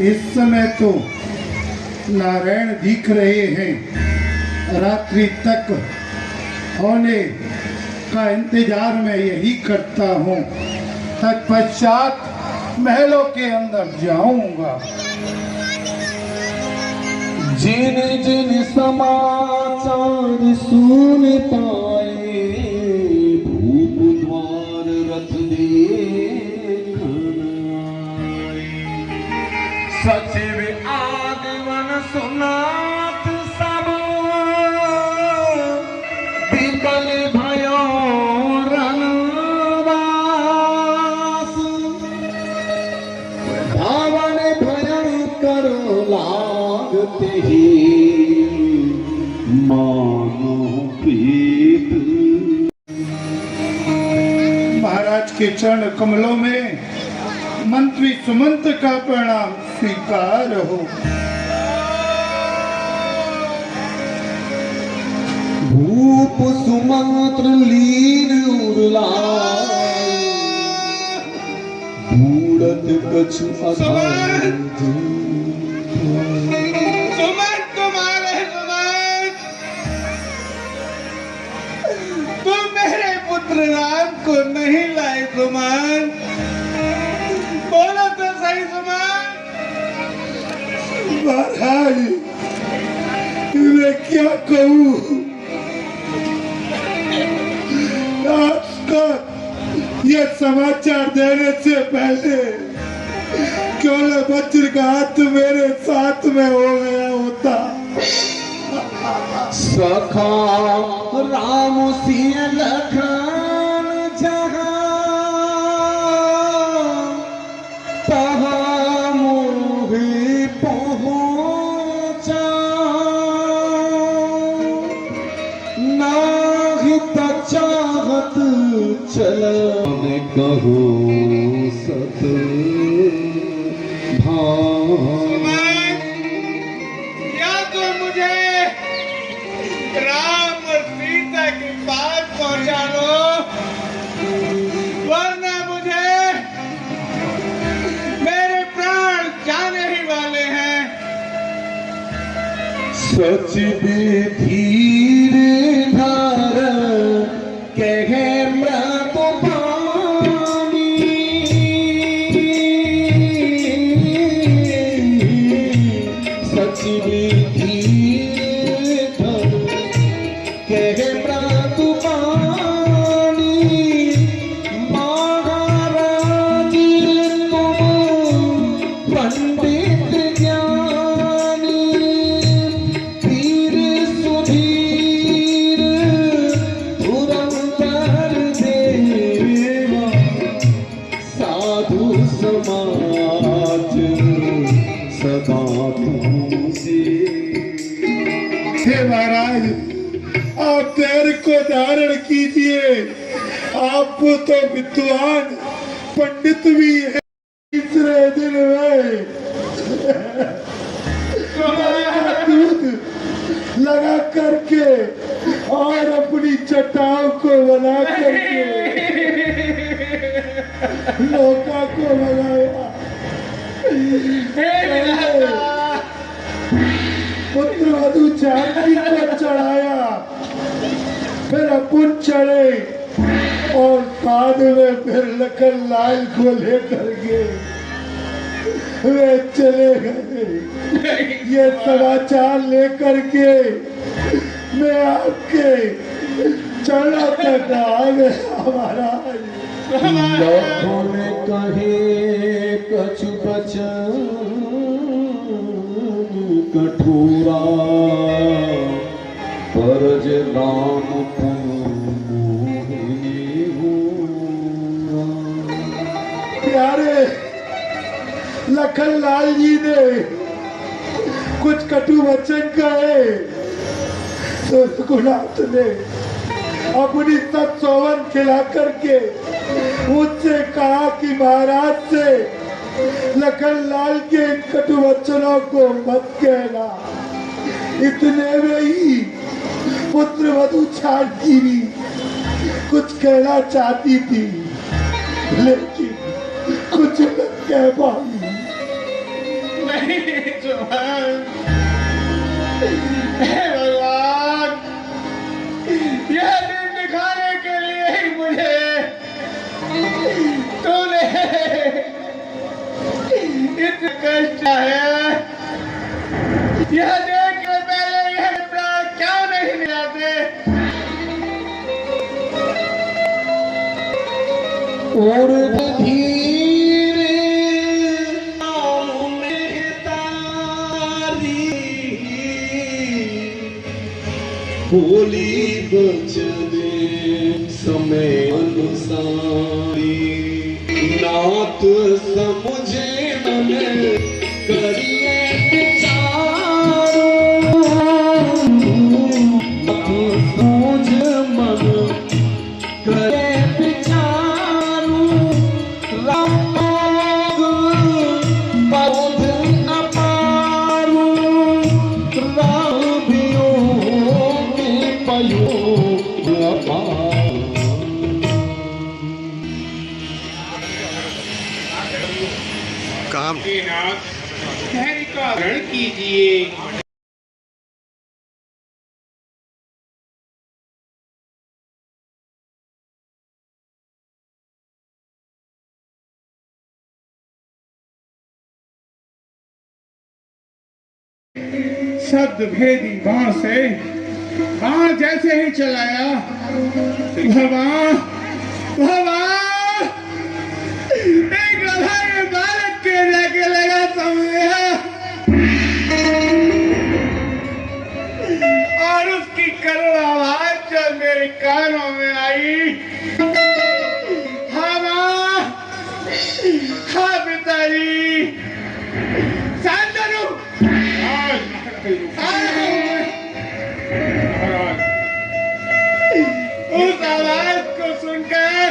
इस समय तो नारायण दिख रहे हैं, रात्रि तक होने का इंतजार मैं यही करता हूँ। तत्पश्चात महलों के अंदर जाऊंगा। जिन जिन समाचार सुन पाए, भूप द्वार रथ देखन आए। सचिव आगमन सुनात सब, विकल भयो रणवास। धावन भयंकर लागते ही, मानो प्रीत। महाराज के चरण कमलों में मंत्री सुमंत का प्रणाम स्वीकार हो। भूप सुमंत्र लीन उर्लाए, बूढ़त कछु अधार। सुमंत तुम्हारे सुमंत, तुम मेरे पुत्र राम को नहीं लाए सुमंत। बोलो तो सही सुमंत। महाराज मैं क्या कहूँ, आज तक ये समाचार देने से पहले क्यों न वज्र का हाथ मेरे साथ में हो गया होता। सखा राम सिंह लखन जहाँ, तहाँ मोहि पहुँचा। नाहि त चाहत चलन कहो सत भाव। या तो मुझे राम और सीता के पास पहुंचा लो, वरना मुझे मेरे प्राण जाने ही वाले हैं। सच धीर धार कहे मृत पानी। सच धीर धार कहे मृत पानी। महाराज तुम पंडित ज्ञानी, वीर सुधीर धुरंधर देवा। साधु समाज सदा तुमसे। हे महाराज आप पैर को धारण कीजिए, आप तो विद्वान पंडित भी है। तीसरे दिन में दूध लगा करके और अपनी चट्टान को बना करके नौका को बनाया। पुत्र वधु जानकी को चढ़ाया, फिर अपन चढ़े और बाद में फिर लखन लाल को लेकर के वे चले गए। ये समाचार लेकर के मैं आपके चरणों तक आ गया महाराज। लोगों ने कहे कछु बचन कठोरा, परज राम पुन मोहि हुआ। किनारे लखन लाल जी ने कुछ कटु वचन कहे तो रघुनाथ ने अपनी सब सौवन खिला करके मुझसे कहा कि महाराज से लखन लाल के इन कटु वचनों को मत कहना। इतने में ही पुत्र वधु जानकी भी कुछ कहना चाहती थी लेकिन कुछ न कह पाई। नहीं जुबान, हे भगवान, यह दिन दिखाने के लिए ही मुझे तूने इतना कष्ट है। यह देख के पहले यह प्राण क्यों नहीं मिलाते? और धीरे नाम में तारी बोली बचने समय अनुसारी नात समझे मन करिए विचारो नात समझ मन करे विचारो राम पौध न पारो राम वियोग में पयोग अपार। काम नाथ धैर्य का रण कीजिए। शब्द भेदी बाण से बाण जैसे ही चलाया भगवान भगवान एक लड़ाई बालक के जाके लगा समझा और उसकी करुण आवाज जो मेरे कानों में आई, हाँ माँ, हाँ पिताजी, शांतनु, उस आवाज को सुनकर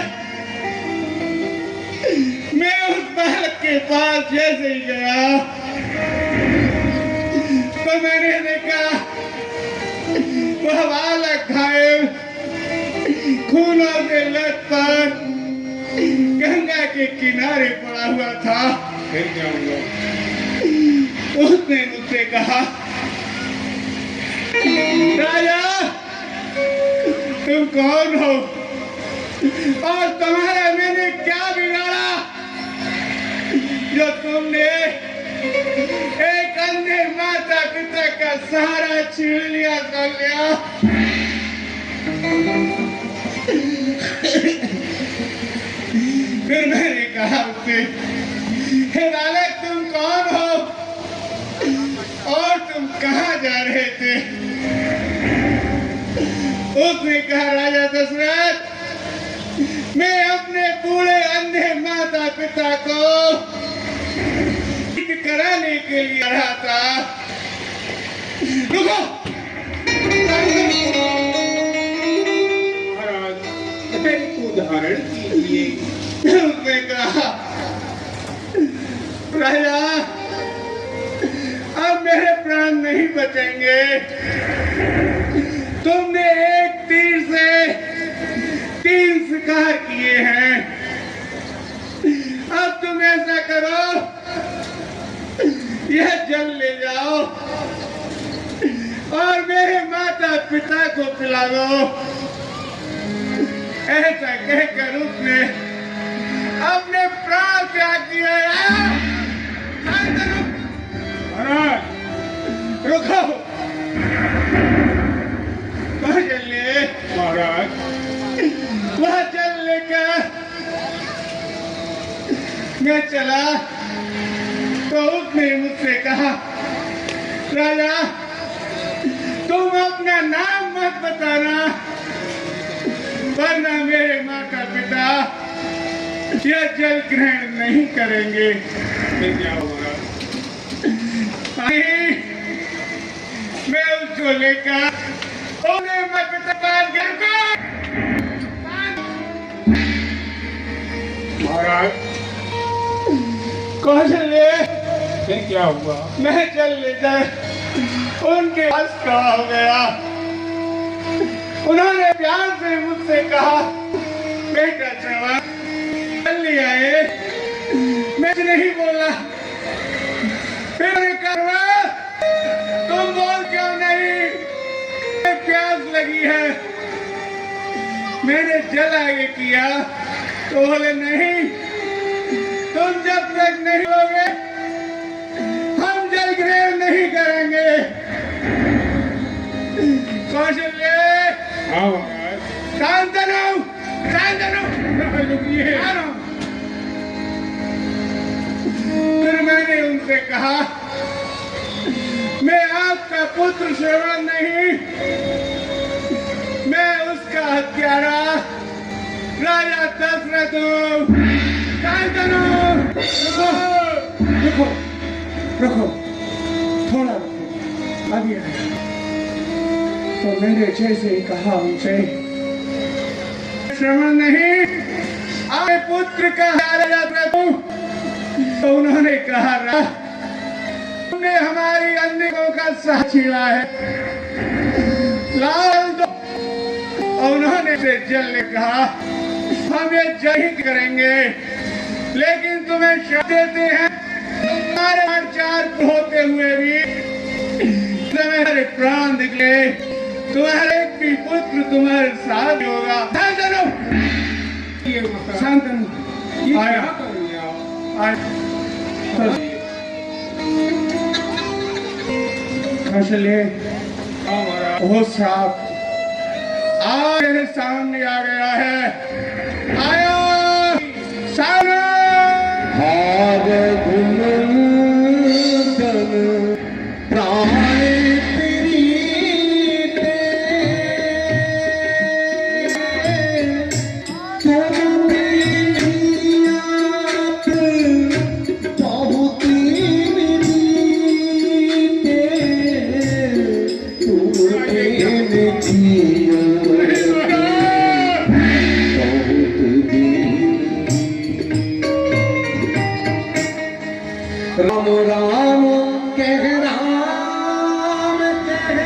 मैं उस बालक के पास जैसे ही गया तो मैंने देखा वह बालक घायल खूनों से लथपथ गंगा के किनारे पड़ा हुआ था। फिर जाऊंगा। उसने मुझसे कहा, राजा तुम कौन हो और तुम्हारा मैंने क्या बिगाड़ा जो तुमने एक अंधे माता पिता का सहारा छीन लिया कर लिया। फिर मैंने कहा उससे, हे बालक तुम कौन हो और तुम कहाँ जा रहे थे? उसने कहा, राजा दशरथ मैं अपने बूढ़े अंधे माता पिता को ठीक कराने के लिए रहा था। रुको महाराज उदाहरण कीजिए। उसने कहा, राजा अब मेरे प्राण नहीं बचेंगे। तुमने एक तीर से 3 शिकार किए हैं। अब तुम ऐसा करो, यह जल ले जाओ और मेरे माता पिता को पिला दो। ऐसा कहकर उसने अपने प्राण त्याग किया। महाराज रुको, वह जल ले महाराज, वह जल लेकर मैं चला तो उसने मुझसे कहा, राजा तुम अपना नाम मत बताना वरना मेरे माता पिता यह जल ग्रहण नहीं करेंगे तो क्या होगा? नहीं, मैं उस झोले का उन्हें मत तपाल कर महाराज कौशल्य फिर क्या हुआ? मैं चल लेकर उनके पास खड़ा हो गया। उन्होंने प्यार से मुझसे कहा, बेटा श्रवण चल लिया है। मैं नहीं बोला। फिर उन्हें कहा, तुम बोल क्यों नहीं? प्यास लगी है। मैंने जल आगे किया तो बोले नहीं, तुम जब तक नहीं होगे हम जल ग्रहण नहीं करेंगे। कौशल्य हाँ महाराज। शांतनु रुकिए। फिर मैंने उनसे कहा, मैं आपका पुत्र श्रवण नहीं, मैं उसका हत्यारा राजा दशरथ हूँ। शांतनु रखो, थोड़ा रखो। अभी तो मैंने जैसे ही कहा उनसे, श्रवण नहीं, आपके पुत्र का राजा दशरथ हूँ। तो उन्होंने कहा, तुमने हमारी अंधेरों का साथ छीना है, लाल दो। और उन्होंने से जल ने कहा, हम ये जल ही करेंगे, लेकिन तुम्हें शर्त देते हैं, तुम्हारे चार होते हुए भी तुम्हारे प्राण निकले, तुम्हारे एक भी पुत्र तुम्हारे साथ होगा। शांतनु आया। कौशल्य वो श्राप आज मेरे सामने आ गया है। आया सामने राम राम कह राम कह,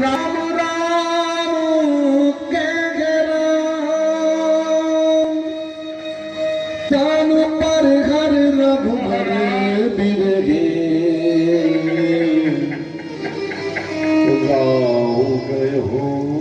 राम राम कह राम, तन पर हर रघुवर बिरहे, गाओ गए हो